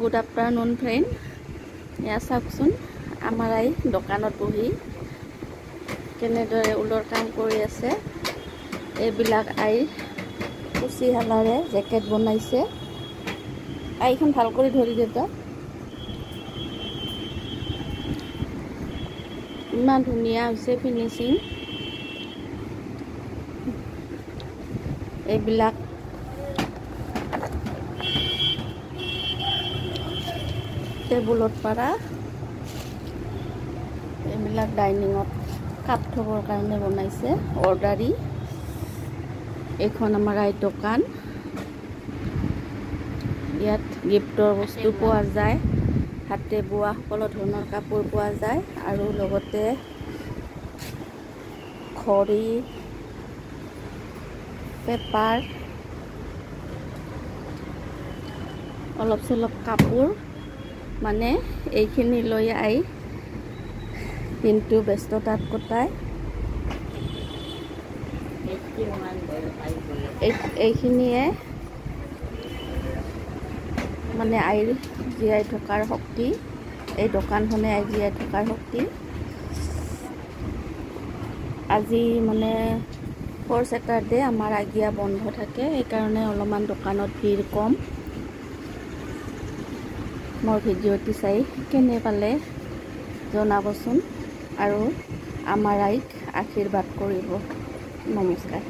Good afternoon friend. এয়া চাওকচোন আমাৰ আই দোকানত বহি কেনেদৰে ঊলৰ কাম কৰি আছে। এইবিলাক আই কুচি শালাৰে জেকেট বনাইছে। আইখন ভাল কৰি ধৰি দেউতা। ইমান ধুনীয়া হৈছে ফিনিচিং। এইবিলাক টেবুলত পাৰা, এইবিলাক ডাইনিঙত কাপ থবৰ কাৰণে বনাইছে অৰ্ডাৰী। এইখন আমাৰ আই দোকান। ইয়াত গিফ্টৰ বস্তু পোৱা যায়, হাতে বোৱা সকলো ধৰণৰ কাপোৰ পোৱা যায় আৰু লগতে ঘড়ী, পেপাৰ, অলপ চলপ কাপোৰ, মানে এইখিনি লৈ আই দিনটো ব্যস্ততাত কটায়। এইখিনিয়ে মানে আইৰ জীয়াই থকাৰ শক্তি। এই দোকানখনে আই জীয়াই থকাৰ শক্তি। আজি মানে ফ'ৰ ছেটাৰডে আমাৰ আগিয়া বন্ধ থাকে, সেইকাৰণে অলপমান দোকানত ভিৰ কম। মোৰ ভিডিঅ'টি চাই কেনে পালে জনাবচোন আৰু আমাৰ আইক আশীৰ্বাদ কৰিব। নমস্কাৰ।